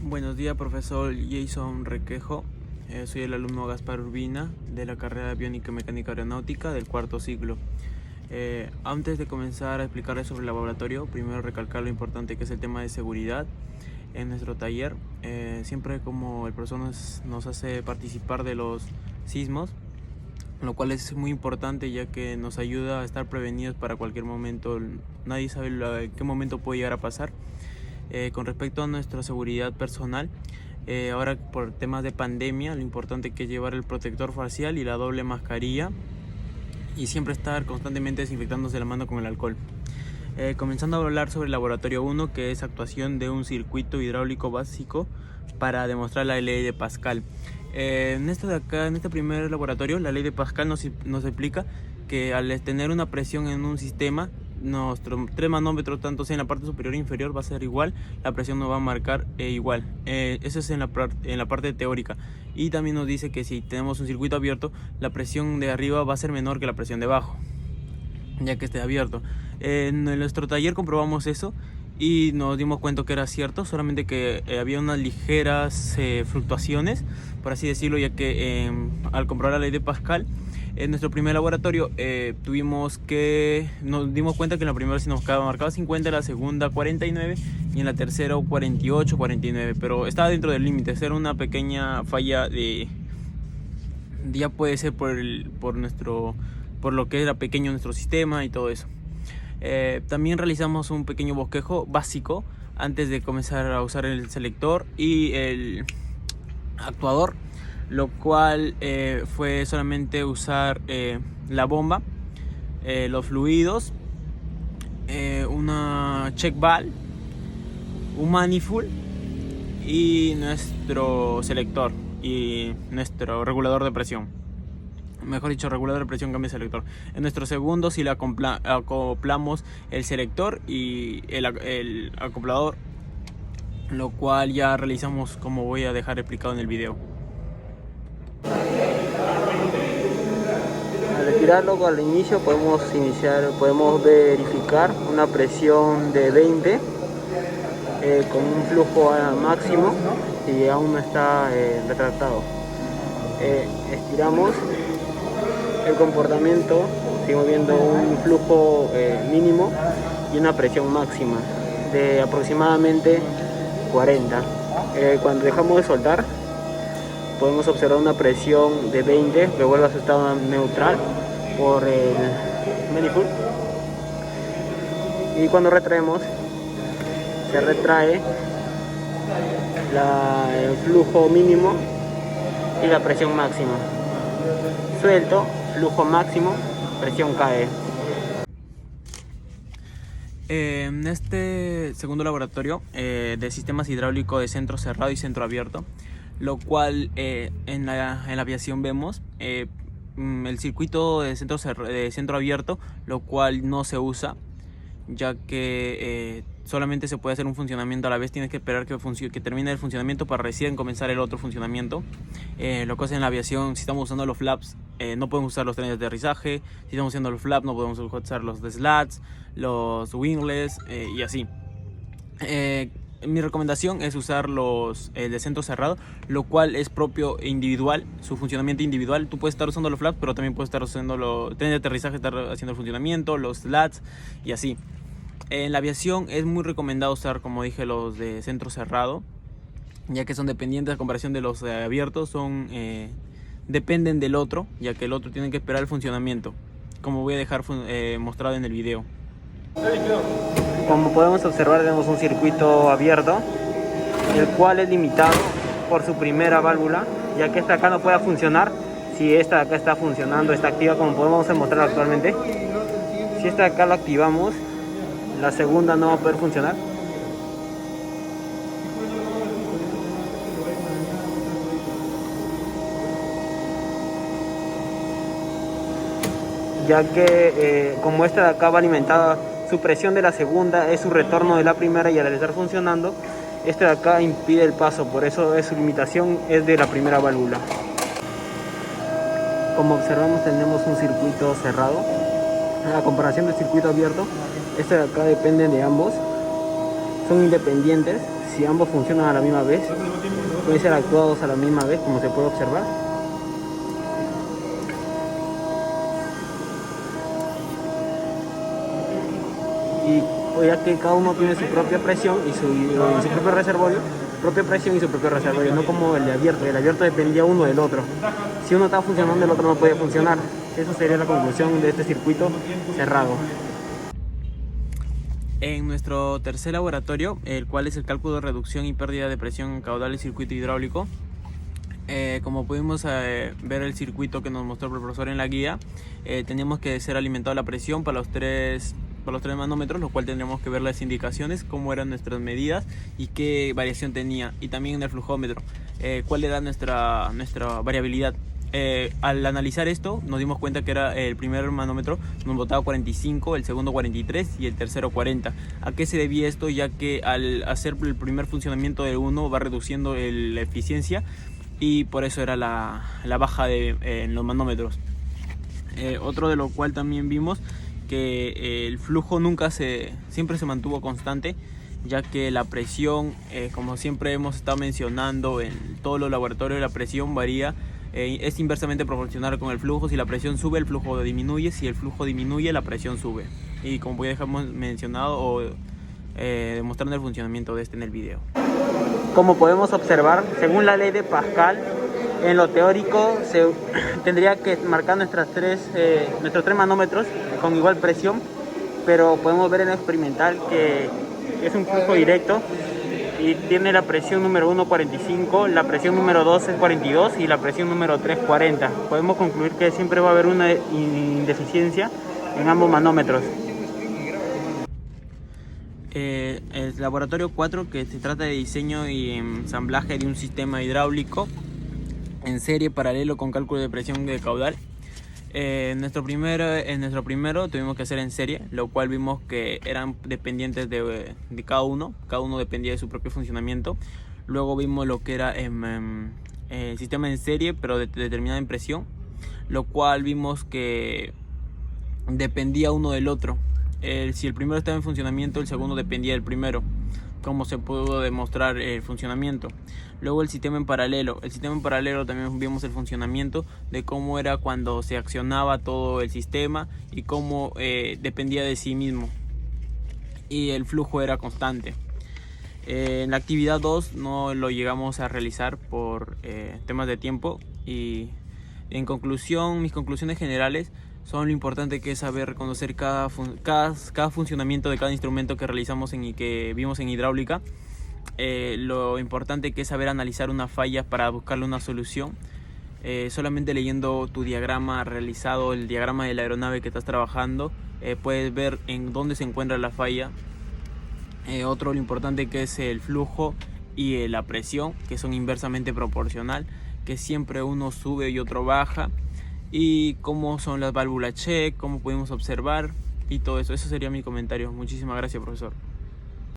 Buenos días, profesor Jason Requejo. Soy el alumno Gaspar Urbina de la carrera de Aviónica y Mecánica Aeronáutica del cuarto ciclo. Antes de comenzar a explicarles sobre el laboratorio, primero recalcar lo importante que es el tema de seguridad en nuestro taller. Siempre como el profesor nos hace participar de los sismos, lo cual es muy importante ya que nos ayuda a estar prevenidos para cualquier momento. Nadie sabe en qué momento puede llegar a pasar. Con respecto a nuestra seguridad personal, ahora por temas de pandemia, lo importante que es llevar el protector facial y la doble mascarilla y siempre estar constantemente desinfectándose la mano con el alcohol. Comenzando a hablar sobre el laboratorio 1, que es actuación de un circuito hidráulico básico para demostrar la ley de Pascal. En este primer laboratorio, la ley de Pascal nos explica que al tener una presión en un sistema, nuestro 3 manómetros, tanto sea en la parte superior e inferior, va a ser igual, la presión nos va a marcar igual. Eso es en la parte teórica. Y también nos dice que si tenemos un circuito abierto, la presión de arriba va a ser menor que la presión de abajo, ya que esté abierto. En nuestro taller comprobamos eso y nos dimos cuenta que era cierto, solamente que había unas ligeras fluctuaciones, por así decirlo, ya que al comprobar la ley de Pascal, en nuestro primer laboratorio nos dimos cuenta que en la primera sí nos marcaba 50, en la segunda 49 y en la tercera 48, 49, pero estaba dentro del límite. Era una pequeña falla ya puede ser por lo que era pequeño nuestro sistema y todo eso. También realizamos un pequeño bosquejo básico antes de comenzar a usar el selector y el actuador, lo cual fue solamente usar la bomba, los fluidos, una check valve, un manifold y nuestro selector y nuestro regulador de presión. Mejor dicho, regulador de presión, cambio de selector. En nuestro segundo sí le acoplamos el selector y el acoplador, lo cual ya realizamos como voy a dejar explicado en el video. Al retirarlo al inicio podemos verificar una presión de 20 con un flujo máximo y aún no está retractado. Estiramos el comportamiento, seguimos viendo un flujo mínimo y una presión máxima de aproximadamente 40. Cuando dejamos de soltar, podemos observar una presión de 20 que vuelve a su estado neutral por el manifold, y cuando retraemos se retrae el flujo mínimo y la presión máxima. Suelto, flujo máximo, presión cae. En este segundo laboratorio de sistemas hidráulicos de centro cerrado y centro abierto, lo cual en la aviación vemos el circuito de centro abierto, lo cual no se usa, ya que solamente se puede hacer un funcionamiento a la vez. Tienes que esperar que termine el funcionamiento para recién comenzar el otro funcionamiento. Lo que es en la aviación, si estamos usando los flaps, no podemos usar los trenes de aterrizaje. Si estamos usando los flaps, no podemos usar los slats, los wingless y así. Mi recomendación es usar los de centro cerrado, lo cual es propio e individual, su funcionamiento individual. Tú puedes estar usando los flaps, pero también puedes estar usando los trenes de aterrizaje, estar haciendo el funcionamiento, los slats y así. En la aviación es muy recomendado usar, como dije, los de centro cerrado, ya que son dependientes a comparación de los abiertos, dependen del otro, ya que el otro tiene que esperar el funcionamiento, como voy a dejar mostrado en el video. Como podemos observar, tenemos un circuito abierto, el cual es limitado por su primera válvula, ya que esta acá no puede funcionar si esta de acá está funcionando, está activa, como podemos mostrar actualmente. Si esta de acá la activamos, la segunda no va a poder funcionar. Ya que como esta de acá va alimentada, su presión de la segunda es su retorno de la primera, y al estar funcionando, este de acá impide el paso, por eso su limitación es de la primera válvula. Como observamos, tenemos un circuito cerrado. A comparación del circuito abierto, este de acá depende de ambos, son independientes. si ambos funcionan a la misma vez, pueden ser actuados a la misma vez, como se puede observar. Y ya que cada uno tiene su propia presión y su propio reservorio, no como el de abierto. El abierto dependía uno del otro. Si uno estaba funcionando, el otro no podía funcionar. Eso sería la conclusión de este circuito cerrado. En nuestro tercer laboratorio, el cual es el cálculo de reducción y pérdida de presión en caudal y circuito hidráulico, como pudimos ver el circuito que nos mostró el profesor en la guía, teníamos que ser alimentado la presión para los tres manómetros, lo cual tendríamos que ver las indicaciones, cómo eran nuestras medidas y qué variación tenía, y también en el flujómetro, cuál era nuestra variabilidad. Al analizar esto nos dimos cuenta que era el primer manómetro nos botaba 45, el segundo 43 y el tercero 40. ¿A qué se debía esto? Ya que al hacer el primer funcionamiento de uno va reduciendo la eficiencia, y por eso era la baja en los manómetros. Otro de lo cual también vimos que el flujo siempre se mantuvo constante, ya que la presión, como siempre hemos estado mencionando en todos los laboratorios, la presión varía, es inversamente proporcional con el flujo. Si la presión sube, el flujo disminuye; si el flujo disminuye, la presión sube. Y como ya hemos mencionado o demostrando el funcionamiento de este en el video. Como podemos observar, según la ley de Pascal, en lo teórico se tendría que marcar nuestros tres manómetros con igual presión, pero podemos ver en lo experimental que es un flujo directo y tiene la presión número 1 45, la presión número 2 es 42 y la presión número 3 40. Podemos concluir que siempre va a haber una indeficiencia en ambos manómetros. El laboratorio 4, que se trata de diseño y ensamblaje de un sistema hidráulico en serie paralelo con cálculo de presión de caudal. En nuestro primero tuvimos que hacer en serie, lo cual vimos que eran dependientes de cada uno dependía de su propio funcionamiento. Luego vimos lo que era el sistema en serie, pero determinada en presión, lo cual vimos que dependía uno del otro. Si el primero estaba en funcionamiento, el segundo dependía del primero, como se pudo demostrar el funcionamiento. Luego el sistema en paralelo. También vimos el funcionamiento de cómo era cuando se accionaba todo el sistema y cómo dependía de sí mismo, y el flujo era constante. En la actividad 2 no lo llegamos a realizar por temas de tiempo, y en conclusión, mis conclusiones generales son lo importante que es saber reconocer cada funcionamiento de cada instrumento que realizamos y que vimos en hidráulica. Lo importante que es saber analizar una falla para buscarle una solución. Solamente leyendo tu diagrama realizado, el diagrama de la aeronave que estás trabajando, puedes ver en dónde se encuentra la falla. Lo importante que es el flujo y la presión, que son inversamente proporcional, que siempre uno sube y otro baja, y cómo son las válvulas check, cómo pudimos observar y todo eso. Eso sería mi comentario. Muchísimas gracias, profesor.